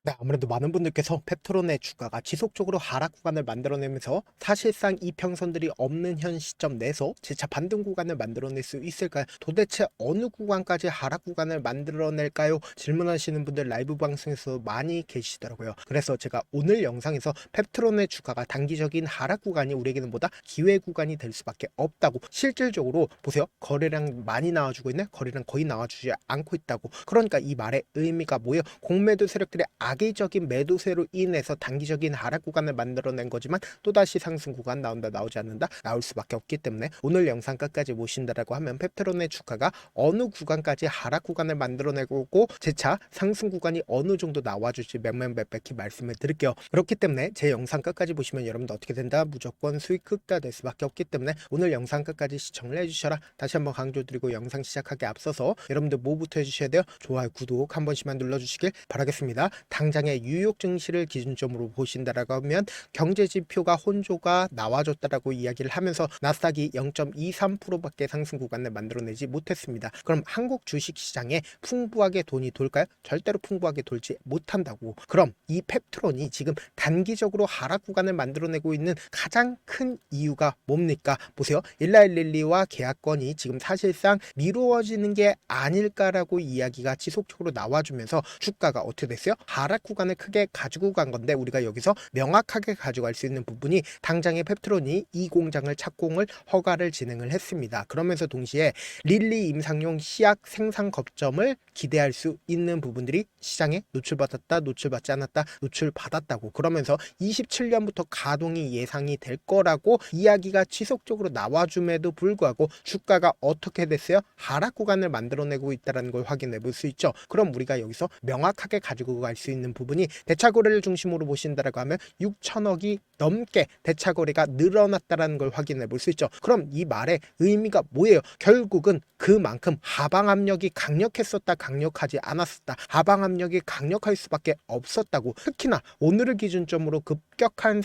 네, 아무래도 많은 분들께서 펩트론의 주가가 지속적으로 하락 구간을 만들어내면서 사실상 이평선들이 없는 현 시점 내에서 재차 반등 구간을 만들어낼 수 있을까요? 도대체 어느 구간까지 하락 구간을 만들어낼까요? 질문하시는 분들 라이브 방송에서 많이 계시더라고요. 그래서 제가 오늘 영상에서 펩트론의 주가가 단기적인 하락 구간이 우리에게는 보다 기회 구간이 될 수밖에 없다고, 실질적으로 보세요. 거래량 많이 나와주고 있네, 거래량 거의 나와주지 않고 있다고. 그러니까 이 말의 의미가 뭐예요? 공매도 세력들의 악의적인 매도세로 인해서 단기적인 하락 구간을 만들어낸 거지만 또다시 상승 구간 나온다 나오지 않는다 나올 수밖에 없기 때문에 오늘 영상 끝까지 보신다라고 하면 펩트론의 주가가 어느 구간까지 하락 구간을 만들어내고 재차 상승 구간이 어느 정도 나와줄지 명명백백히 말씀을 드릴게요. 그렇기 때문에 제 영상 끝까지 보시면 여러분도 어떻게 된다? 무조건 수익 극대화될 수밖에 없기 때문에 오늘 영상 끝까지 시청을 해주셔라. 다시 한번 강조드리고 영상 시작하기 앞서서 여러분들 뭐부터 해주셔야 돼요? 좋아요, 구독 한 번씩만 눌러주시길 바라겠습니다. 당장의 뉴욕 증시를 기준점으로 보신다라고 하면 경제 지표가 혼조가 나와줬다라고 이야기를 하면서 나스닥이 0.23%밖에 상승 구간을 만들어내지 못했습니다. 그럼 한국 주식 시장에 풍부하게 돈이 돌까요? 절대로 풍부하게 돌지 못한다고. 그럼 이 펩트론이 지금 단기적으로 하락 구간을 만들어내고 있는 가장 큰 이유가 뭡니까? 보세요. 일라일릴리와 계약건이 지금 사실상 미루어지는 게 아닐까라고 이야기가 지속적으로 나와주면서 주가가 어떻게 됐어요? 하락 구간을 크게 가지고 간 건데, 우리가 여기서 명확하게 가져갈 수 있는 부분이 당장의 펩트론이 이 공장을 착공을 허가를 진행을 했습니다. 그러면서 동시에 릴리 임상용 시약 생산 거점을 기대할 수 있는 부분들이 시장에 노출받았다, 노출받지 않았다, 노출받았다고. 그러면서 27년부터 가동이 예상이 될 거라고 이야기가 지속적으로 나와줌에도 불구하고 주가가 어떻게 됐어요? 하락 구간을 만들어내고 있다는 걸 확인해 볼 수 있죠. 그럼 우리가 여기서 명확하게 가지고 갈 수 있는 부분이, 대차 거래를 중심으로 보신다라고 하면 6천억이 넘게 대차 거래가 늘어났다라는 걸 확인해 볼 수 있죠. 그럼 이 말의 의미가 뭐예요? 결국은 그만큼 하방 압력이 강력했었다, 강력하지 않았었다, 하방 압력이 강력할 수밖에 없었다고. 특히나 오늘을 기준점으로 급격한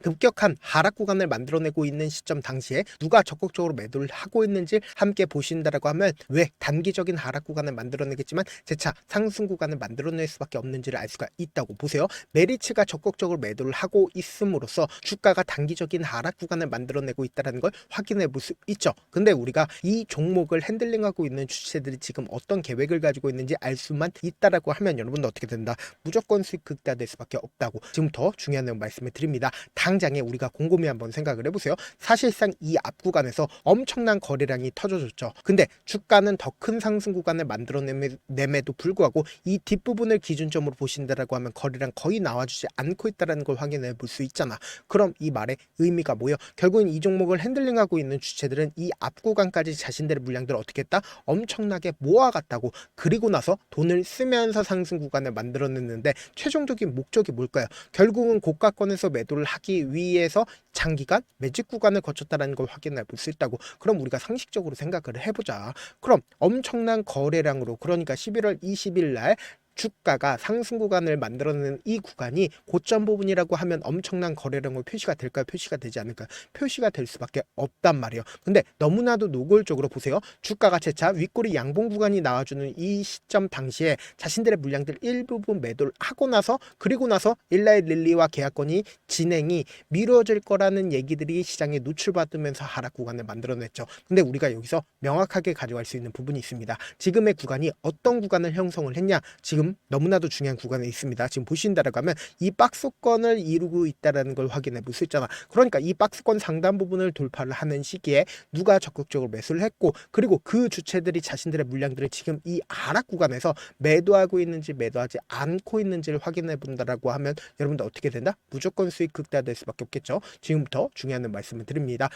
급격한 하락 구간을 만들어내고 있는 시점 당시에 누가 적극적으로 매도를 하고 있는지 함께 보신다라고 하면, 왜 단기적인 하락 구간을 만들어내겠지만 재차 상승 구간을 만들어낼 수밖에 없는지를 알 수가 있다고. 보세요. 메리츠가 적극적으로 매도를 하고 있음으로써 주가가 단기적인 하락 구간을 만들어내고 있다는 걸 확인해 볼 수 있죠. 근데 우리가 이 종목을 핸들링하고 있는 주체들이 지금 어떤 계획을 가지고 있는지 알 수만 있다라고 하면 여러분도 어떻게 된다? 무조건 수익 극대화될 수밖에 없다고. 지금 더 중요한 내용 말씀을 드립니다. 당장에 우리가 곰곰이 한번 생각을 해보세요. 사실상 이 앞 구간에서 엄청난 거래량이 터져줬죠. 근데 주가는 더 큰 상승 구간을 만들어냄에도 불구하고 이 뒷부분을 기준점으로 보신다라고 하면 거래량 거의 나와주지 않고 있다는 걸 확인해 볼 수 있잖아. 그럼 이 말의 의미가 뭐예요? 결국은 이 종목을 핸들링하고 있는 주체들은 이 앞 구간까지 자신들의 물량들을 어떻게 했다? 엄청나게 모아갔다고. 그리고 나서 돈을 쓰면서 상승 구간을 만들어냈는데 최종적인 목적이 뭘까요? 결국은 고가권에서 매도를 하기 위해서 장기간 매직 구간을 거쳤다는 걸 확인해 볼 수 있다고. 그럼 우리가 상식적으로 생각을 해보자. 그럼 엄청난 거래량으로, 그러니까 11월 20일 날 주가가 상승 구간을 만들어내는 이 구간이 고점 부분이라고 하면 엄청난 거래량으로 표시가 될까요? 표시가 되지 않을까요? 표시가 될 수밖에 없단 말이에요. 근데 너무나도 노골적으로 보세요. 주가가 재차 윗꼬리 양봉 구간이 나와주는 이 시점 당시에 자신들의 물량들 일부분 매도를 하고 나서, 그리고 나서 일라이 릴리와 계약건이 진행이 미뤄질 거라는 얘기들이 시장에 노출받으면서 하락 구간을 만들어냈죠. 근데 우리가 여기서 명확하게 가져갈 수 있는 부분이 있습니다. 지금의 구간이 어떤 구간을 형성을 했냐? 지금 너무나도 중요한 구간에 있습니다. 지금 보신다라고 하면 이 박스권을 이루고 있다는 걸 확인해 볼 수 있잖아. 그러니까 이 박스권 상단 부분을 돌파를 하는 시기에 누가 적극적으로 매수를 했고, 그리고 그 주체들이 자신들의 물량들을 지금 이 하락 구간에서 매도하고 있는지 매도하지 않고 있는지를 확인해 본다라고 하면 여러분들 어떻게 된다? 무조건 수익 극대화될 수밖에 없겠죠. 지금부터 중요한 말씀을 드립니다.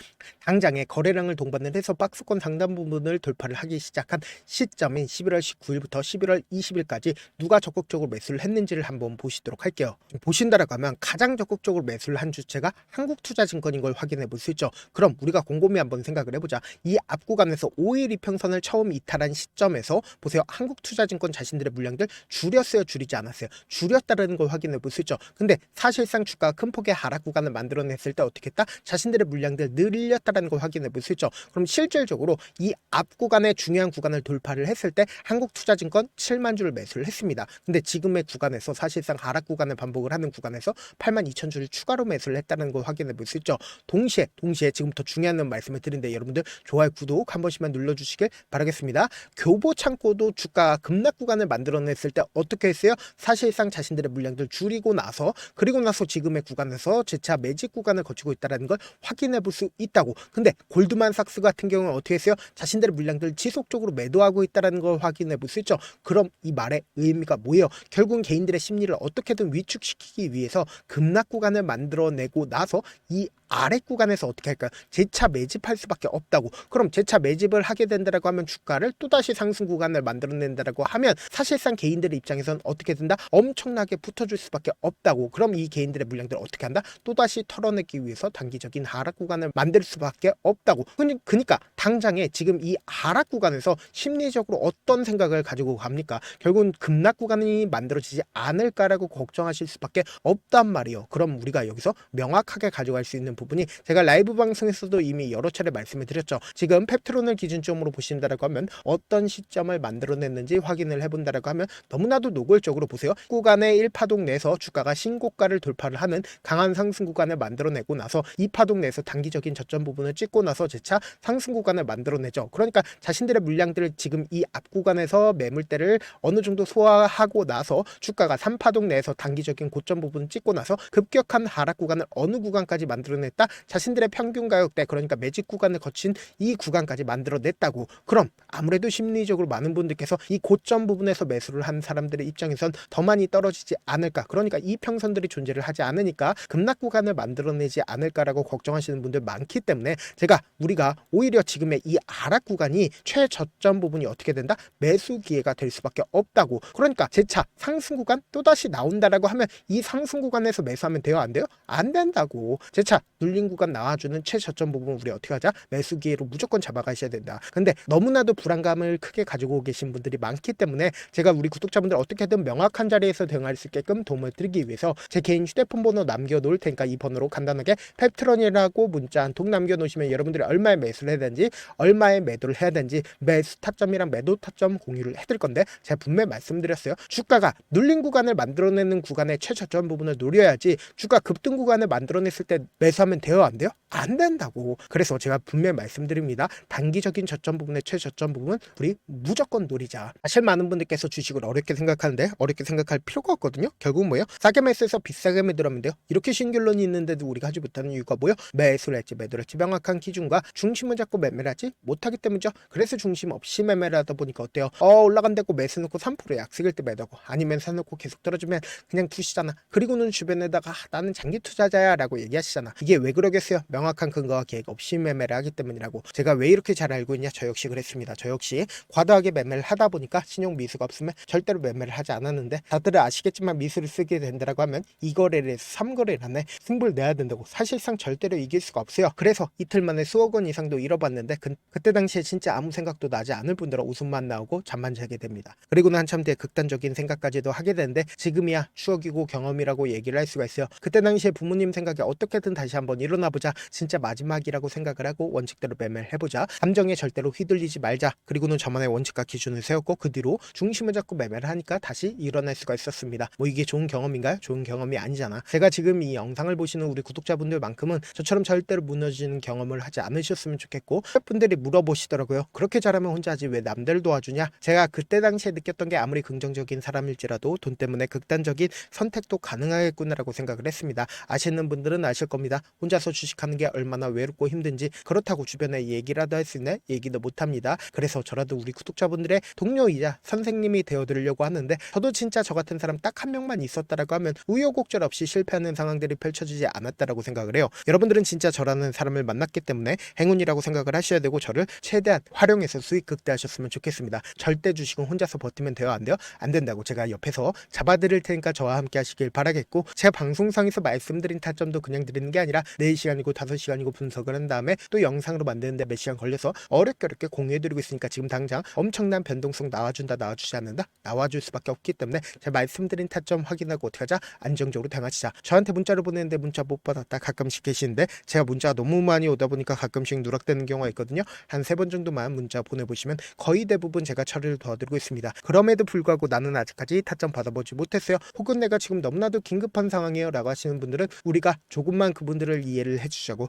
당장에 거래량을 동반을 해서 박스권 상단 부분을 돌파를 하기 시작한 시점인 11월 19일부터 11월 20일까지 누가 적극적으로 매수를 했는지를 한번 보시도록 할게요. 보신다라고 하면 가장 적극적으로 매수를 한 주체가 한국투자증권인 걸 확인해 볼 수 있죠. 그럼 우리가 곰곰이 한번 생각을 해보자. 이 앞 구간에서 5일 이평선을 처음 이탈한 시점에서 보세요. 한국투자증권 자신들의 물량들 줄였어요, 줄이지 않았어요? 줄였다는 걸 확인해 볼 수 있죠. 근데 사실상 주가가 큰 폭의 하락 구간을 만들어냈을 때 어떻게 했다? 자신들의 물량들 늘렸다는 걸 확인해 볼 수 있죠. 그럼 실질적으로 이 앞 구간의 중요한 구간을 돌파를 했을 때 한국투자증권 7만 주를 매수를 했습니다. 했습니다. 근데 지금의 구간에서 사실상 하락 구간을 반복을 하는 구간에서 82,000주를 추가로 매수를 했다는 걸 확인해 볼 수 있죠. 동시에 지금부터 중요한 말씀을 드린데 여러분들 좋아요, 구독 한 번씩만 눌러주시길 바라겠습니다. 교보창고도 주가 급락 구간을 만들어냈을 때 어떻게 했어요? 사실상 자신들의 물량들 줄이고 나서 그리고 나서 지금의 구간에서 재차 매집 구간을 거치고 있다는 걸 확인해 볼 수 있다고. 근데 골드만삭스 같은 경우는 어떻게 했어요? 자신들의 물량들 지속적으로 매도하고 있다는 걸 확인해 볼 수 있죠. 그럼 이 말의 의미가 뭐예요? 결국은 개인들의 심리를 어떻게든 위축시키기 위해서 급락 구간을 만들어내고 나서 이 아래 구간에서 어떻게 할까요? 재차 매집할 수밖에 없다고. 그럼 재차 매집을 하게 된다라고 하면 주가를 또다시 상승 구간을 만들어낸다라고 하면 사실상 개인들의 입장에선 어떻게 된다? 엄청나게 붙어줄 수밖에 없다고. 그럼 이 개인들의 물량들을 어떻게 한다? 또다시 털어내기 위해서 단기적인 하락 구간을 만들 수밖에 없다고. 그러니까 당장에 지금 이 하락 구간에서 심리적으로 어떤 생각을 가지고 갑니까? 결국은 급락 구간이 만들어지지 않을까라고 걱정하실 수밖에 없단 말이에요. 그럼 우리가 여기서 명확하게 가져갈 수 있는 부분이 제가 라이브 방송에서도 이미 여러 차례 말씀을 드렸죠. 지금 펩트론을 기준점으로 보신다라고 하면 어떤 시점을 만들어냈는지 확인을 해본다라고 하면 너무나도 노골적으로 보세요. 구간의 1파동 내에서 주가가 신고가를 돌파를 하는 강한 상승 구간을 만들어내고 나서 2파동 내에서 단기적인 저점 부분을 찍고 나서 재차 상승 구간을 만들어내죠. 그러니까 자신들의 물량들을 지금 이 앞 구간에서 매물대를 어느 정도 소화하고 나서 주가가 3파동 내에서 단기적인 고점 부분을 찍고 나서 급격한 하락 구간을 어느 구간까지 만들어냈다? 자신들의 평균 가격대, 그러니까 매집 구간을 거친 이 구간까지 만들어냈다고. 그럼 아무래도 심리적으로 많은 분들께서 이 고점 부분에서 매수를 한 사람들의 입장에선 더 많이 떨어지지 않을까, 그러니까 이 평선들이 존재를 하지 않으니까 급락 구간을 만들어내지 않을까라고 걱정하시는 분들 많기 때문에 우리가 오히려 지금의 이 하락 구간이 최저점 부분이 어떻게 된다? 매수 기회가 될 수밖에 없다고. 그러니까 재차 상승 구간 또다시 나온다라고 하면 이 상승 구간에서 매수하면 돼요? 안 돼요? 안 된다고. 재차 눌린 구간 나와주는 최저점 부분 우리 어떻게 하자? 매수 기회로 무조건 잡아가셔야 된다. 근데 너무나도 불안감을 크게 가지고 계신 분들이 많기 때문에 제가 우리 구독자분들 어떻게든 명확한 자리에서 대응할 수 있게끔 도움을 드리기 위해서 제 개인 휴대폰 번호 남겨놓을 테니까 이 번호로 간단하게 펩트론이라고 문자 한 통 남겨놓으시면 여러분들이 얼마에 매수를 해야 되는지, 얼마에 매도를 해야 되는지, 매수 타점이랑 매도 타점 공유를 해드릴 건데 제가 분명히 말씀드렸어요. 주가가 눌린 구간을 만들어내는 구간의 최저점 부분을 노려야지 주가 급등 구간을 만들어냈을 때 매수하면 돼요? 안 돼요? 안 된다고. 그래서 제가 분명히 말씀드립니다. 단기적인 저점 부분의 최저점 부분 우리 무조건 노리자. 사실 많은 분들께서 주식을 어렵게 생각하는데 어렵게 생각할 필요가 없거든요. 결국은 뭐예요? 싸게 매수해서 비싸게 매도하면 돼요. 이렇게 신결론이 있는데도 우리가 하지 못하는 이유가 뭐예요? 매수를 했지 매도를 했지 명확한 기준과 중심을 잡고 매매를 하지 못하기 때문이죠. 그래서 중심 없이 매매를 하다 보니까 어때요? 올라간다고 매수 놓고 3% 약식일 때 매도하고, 아니면 사놓고 계속 떨어지면 그냥 두시잖아. 그리고는 주변에다가 나는 장기 투자자야 라고 얘기하시잖아. 이게 왜 그러겠어요? 명확한 근거와 계획 없이 매매를 하기 때문이라고. 제가 왜 이렇게 잘 알고 있냐? 저 역시 그랬습니다. 저 역시 과도하게 매매를 하다 보니까 신용 미수가 없으면 절대로 매매를 하지 않았는데, 다들 아시겠지만 미수를 쓰게 된다라고 하면 2거래를 해서 3거래를 하네. 승부를 내야 된다고. 사실상 절대로 이길 수가 없어요. 그래서 이틀 만에 수억 원 이상도 잃어봤는데 그때 당시에 진짜 아무 생각도 나지 않을 뿐더러 웃음만 나오고 잠만 자게 됩니다. 그리고는 한참 뒤에 극단적인 생각까지도 하게 되는데 지금이야 추억이고 경험이라고 얘기를 할 수가 있어요. 그때 당시에 부모님 생각에 어떻게든 다시 한번 일어나보자, 진짜 마지막이라고 생각을 하고 원칙대로 매매를 해보자, 감정에 절대로 휘둘리지 말자, 그리고는 저만의 원칙과 기준을 세웠고 그 뒤로 중심을 잡고 매매를 하니까 다시 일어날 수가 있었습니다. 뭐 이게 좋은 경험인가요? 좋은 경험이 아니잖아. 제가 지금 이 영상을 보시는 우리 구독자분들만큼은 저처럼 절대로 무너지는 경험을 하지 않으셨으면 좋겠고, 분들이 물어보시더라고요. 그렇게 잘하면 혼자 하지 왜 남들 도와주냐? 제가 그때 당시에 느꼈던 게 아무리 긍정적인 사람일지라도 돈 때문에 극단적인 선택도 가능하겠구나라고 생각을 했습니다. 아시는 분들은 아실 겁니다. 혼자서 주식하는 게 얼마나 외롭고 힘든지. 그렇다고 주변에 얘기라도 할 수 있는 얘기도 못합니다. 그래서 저라도 우리 구독자분들의 동료이자 선생님이 되어드리려고 하는데, 저도 진짜 저 같은 사람 딱 한 명만 있었다라고 하면 우여곡절 없이 실패하는 상황들이 펼쳐지지 않았다라고 생각을 해요. 여러분들은 진짜 저라는 사람을 만났기 때문에 행운이라고 생각을 하셔야 되고, 저를 최대한 활용해서 수익 극대화하셨으면 좋겠습니다. 절대 주식은 혼자서 버티면 돼요? 안 돼요? 안 된다고. 제가 옆에서 잡아드릴 테니까 저와 함께 하시길 바라겠고, 제가 방송상에서 말씀드린 타점도 그냥 드리는 게 아니라 4시간이고 5시간이고 분석을 한 다음에 또 영상으로 만드는데 몇 시간 걸려서 어렵게 공유해드리고 있으니까 지금 당장 엄청난 변동성 나와준다 나와주지 않는다 나와줄 수밖에 없기 때문에 제가 말씀드린 타점 확인하고 어떻게 하자? 안정적으로 대응하시자. 저한테 문자를 보내는데 문자 못 받았다 가끔씩 계시는데 제가 문자가 너무 많이 오다 보니까 가끔씩 누락되는 경우가 있거든요. 한 3번 정도만 문자 보내보시면 거의 대부분 제가 처리를 도와드리고 있습니다. 그럼에도 불구하고 나는 아직까지 타점 받아보지 못했어요. 혹은 내가 지금 너무나도 긴급한 상황이에요 라고 하시는 분들은 우리가 조금만 그분들을 이해를 해주자고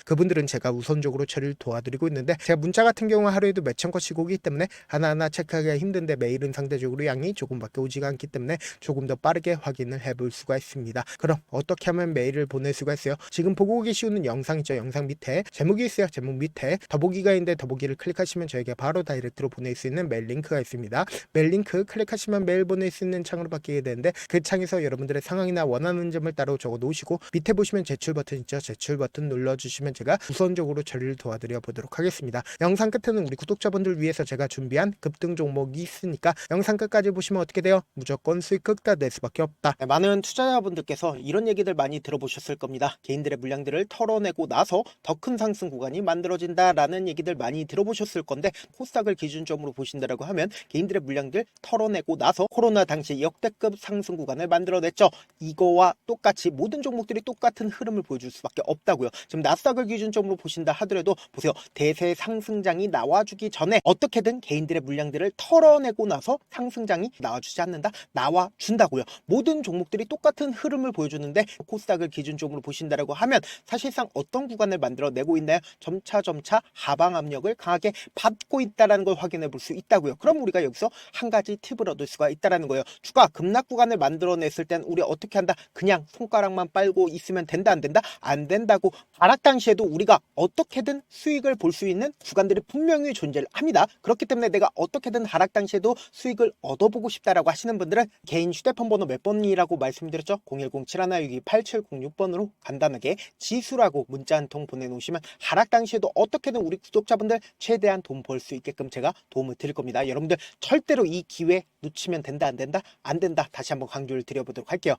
그분들은 제가 우선적으로 처리를 도와드리고 있는데 제가 문자 같은 경우 하루에도 몇천 건씩 오기 때문에 하나하나 체크하기가 힘든데 메일은 상대적으로 양이 조금밖에 오지가 않기 때문에 조금 더 빠르게 확인을 해볼 수가 있습니다. 그럼 어떻게 하면 메일을 보낼 수가 있어요? 지금 보고 계시는 영상 있죠? 영상 밑에 제목이 있어요. 제목 밑에 더보기가 있는데 더보기를 클릭하시면 저에게 바로 다이렉트로 보낼 수 있는 메일 링크가 있습니다. 메일 링크 클릭하시면 메일 보낼 수 있는 창으로 바뀌게 되는데 그 창에서 여러분들의 상황이나 원하는 점을 따로 적어 놓으시고 밑에 보시면 제출 버튼 있죠? 제출 버튼 눌러주시면 제가 우선적으로 처리를 도와드려 보도록 하겠습니다. 영상 끝에는 우리 구독자분들 위해서 제가 준비한 급등 종목이 있으니까 영상 끝까지 보시면 어떻게 돼요? 무조건 수익 극다 낼 수밖에 없다. 네, 많은 투자자분들께서 이런 얘기들 많이 들어보셨을 겁니다. 개인들의 물량들을 털어내고 나서 더 큰 상승 구간이 만들어진다라는 얘기들 많이 들어보셨을 건데 코스닥을 기준점으로 보신다라고 하면 개인들의 물량들 털어내고 나서 코로나 당시 역대급 상승 구간을 만들어냈죠. 이거와 똑같이 모든 종목들이 똑같은 흐름을 보여줄 수밖에 없다고요. 지금 나스닥을 기준점으로 보신다 하더라도 보세요. 대세 상승장이 나와주기 전에 어떻게든 개인들의 물량들을 털어내고 나서 상승장이 나와주지 않는다? 나와준다고요. 모든 종목들이 똑같은 흐름을 보여주는데 코스닥을 기준점으로 보신다라고 하면 사실상 어떤 구간을 만들어내고 있나요? 점차 하방 압력을 강하게 받고 있다는 걸 확인해 볼 수 있다고요. 그럼 우리가 여기서 한 가지 팁을 얻을 수가 있다는 거예요. 주가 급락 구간을 만들어냈을 땐 우리 어떻게 한다? 그냥 손가락만 빨고 있으면 된다 안 된다? 안 된다고. 하락 당시에도 우리가 어떻게든 수익을 볼 수 있는 구간들이 분명히 존재를 합니다. 그렇기 때문에 내가 어떻게든 하락 당시에도 수익을 얻어보고 싶다라고 하시는 분들은 개인 휴대폰 번호 몇 번이라고 말씀드렸죠? 010-7162-8706번으로 간단하게 지수라고 문자 한 통 보내놓으시면 하락 당시에도 어떻게든 우리 구독자분들 최대한 돈 벌 수 있게끔 제가 도움을 드릴 겁니다. 여러분들 절대로 이 기회 놓치면 된다 안 된다? 안 된다. 다시 한번 강조를 드려보도록 할게요.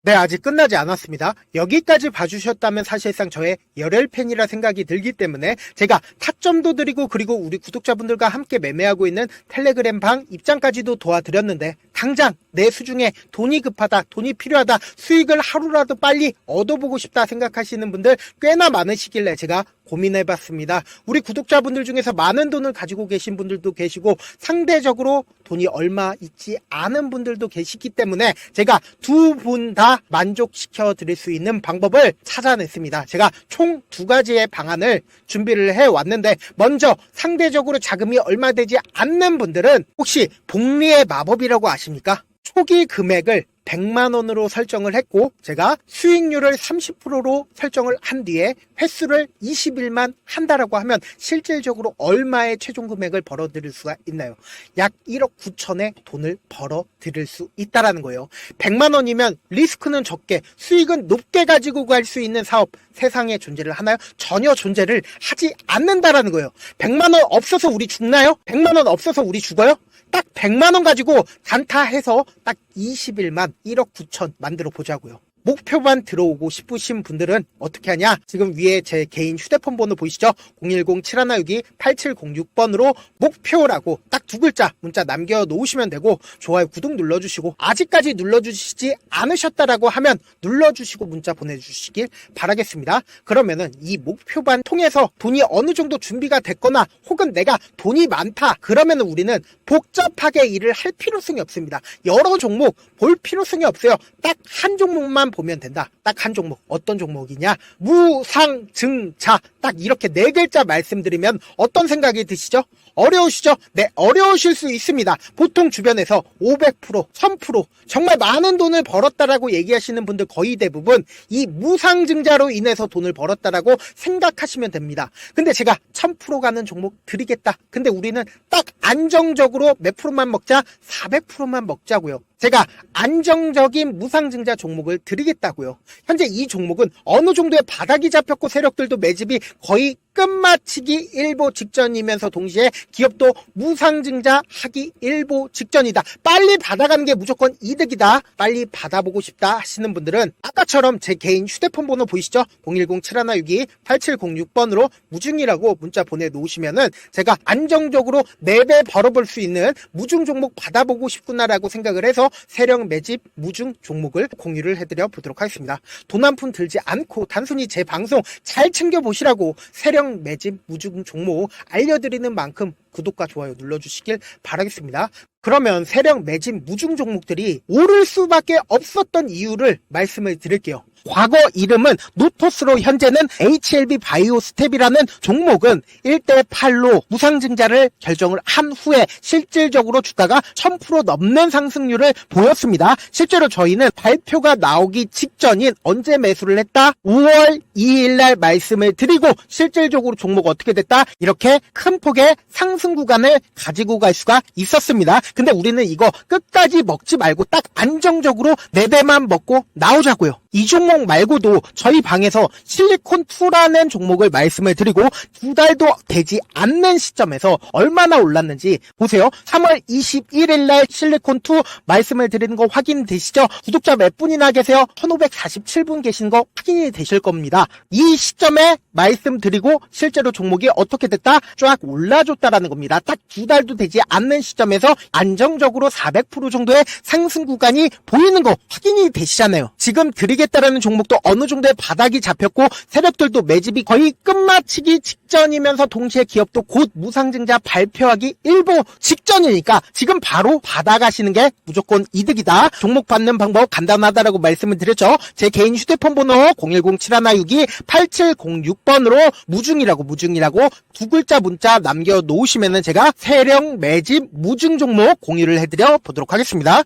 네, 아직 끝나지 않았습니다. 여기까지 봐주셨다면 사실상 저의 열혈 팬이라 생각이 들기 때문에 제가 타점도 드리고 그리고 우리 구독자분들과 함께 매매하고 있는 텔레그램 방 입장까지도 도와드렸는데 당장 내 수중에 돈이 급하다, 돈이 필요하다, 수익을 하루라도 빨리 얻어보고 싶다 생각하시는 분들 꽤나 많으시길래 제가 고민해봤습니다. 우리 구독자분들 중에서 많은 돈을 가지고 계신 분들도 계시고 상대적으로 돈이 얼마 있지 않은 분들도 계시기 때문에 제가 두 분 다 만족시켜 드릴 수 있는 방법을 찾아냈습니다. 제가 총 2가지의 방안을 준비를 해왔는데 먼저 상대적으로 자금이 얼마 되지 않는 분들은 혹시 복리의 마법이라고 아십니까? 초기 금액을 100만 원으로 설정을 했고 제가 수익률을 30%로 설정을 한 뒤에 횟수를 20일만 한다라고 하면 실질적으로 얼마의 최종 금액을 벌어들일 수가 있나요? 약 1억 9천의 돈을 벌어들일 수 있다라는 거예요. 100만 원이면 리스크는 적게 수익은 높게 가지고 갈 수 있는 사업 세상에 존재를 하나요? 전혀 존재를 하지 않는다라는 거예요. 100만 원 없어서 우리 죽나요? 100만 원 없어서 우리 죽어요? 딱 100만 원 가지고 단타해서 딱 20일만 1억 9천 만들어 보자고요. 목표만 들어오고 싶으신 분들은 어떻게 하냐? 지금 위에 제 개인 휴대폰 번호 보이시죠? 010-7162-8706번으로 목표라고 딱 2글자 문자 남겨놓으시면 되고 좋아요, 구독 눌러주시고 아직까지 눌러주시지 않으셨다라고 하면 눌러주시고 문자 보내주시길 바라겠습니다. 그러면은 이 목표반 통해서 돈이 어느 정도 준비가 됐거나 혹은 내가 돈이 많다 그러면은 우리는 복잡하게 일을 할 필요성이 없습니다. 여러 종목 볼 필요성이 없어요. 딱 한 종목만 보면 된다. 딱 한 종목. 어떤 종목이냐? 무상증자. 딱 이렇게 4글자 말씀드리면 어떤 생각이 드시죠? 어려우시죠? 네, 어려우실 수 있습니다. 보통 주변에서 500%, 1000% 정말 많은 돈을 벌었다라고 얘기하시는 분들 거의 대부분 이 무상증자로 인해서 돈을 벌었다라고 생각하시면 됩니다. 근데 제가 1000% 가는 종목 드리겠다. 근데 우리는 딱 안정적으로 몇 프로만 먹자? 400%만 먹자고요. 제가 안정적인 무상증자 종목을 드리겠다고요. 현재 이 종목은 어느 정도의 바닥이 잡혔고 세력들도 매집이 거의 끝마치기 일보 직전이면서 동시에 기업도 무상증자 하기 일보 직전이다. 빨리 받아가는 게 무조건 이득이다. 빨리 받아보고 싶다 하시는 분들은 아까처럼 제 개인 휴대폰 번호 보이시죠? 010-7162-8706번으로 무중이라고 문자 보내놓으시면은 제가 안정적으로 4배 벌어볼 수 있는 무중 종목 받아보고 싶구나라고 생각을 해서 세력 매집 무중 종목을 공유를 해드려 보도록 하겠습니다. 돈 한 푼 들지 않고 단순히 제 방송 잘 챙겨보시라고 세력 매집 무중 종목 알려드리는 만큼 구독과 좋아요 눌러주시길 바라겠습니다. 그러면 세력 매집 무중 종목들이 오를 수밖에 없었던 이유를 말씀을 드릴게요. 과거 이름은 노토스로 현재는 HLB 바이오스텝이라는 종목은 1대8로 무상증자를 결정을 한 후에 실질적으로 주가가 1000% 넘는 상승률을 보였습니다. 실제로 저희는 발표가 나오기 직전인 언제 매수를 했다? 5월 2일 날 말씀을 드리고 실질적으로 종목 어떻게 됐다? 이렇게 큰 폭의 상승 구간을 가지고 갈 수가 있었습니다. 근데 우리는 이거 끝까지 먹지 말고 딱 안정적으로 4배만 먹고 나오자고요. 이 종목 말고도 저희 방에서 실리콘2라는 종목을 말씀을 드리고 2달도 되지 않는 시점에서 얼마나 올랐는지 보세요. 3월 21일 날 실리콘2 말씀을 드리는 거 확인되시죠? 구독자 몇 분이나 계세요? 1547분 계신 거 확인이 되실 겁니다. 이 시점에 말씀드리고 실제로 종목이 어떻게 됐다? 쫙 올라줬다라는 겁니다. 딱 2달도 되지 않는 시점에서 안정적으로 400% 정도의 상승 구간이 보이는 거 확인이 되시잖아요. 지금 드리겠다라는 종목도 어느 정도의 바닥이 잡혔고 세력들도 매집이 거의 끝마치기 직전이면서 동시에 기업도 곧 무상증자 발표하기 일보 직전이니까 지금 바로 받아가시는 게 무조건 이득이다. 종목 받는 방법 간단하다라고 말씀을 드렸죠. 제 개인 휴대폰 번호 010-7162-8706번으로 무중이라고 두 글자 문자 남겨놓으시면은 제가 세력 매집 무중 종목 공유를 해드려 보도록 하겠습니다.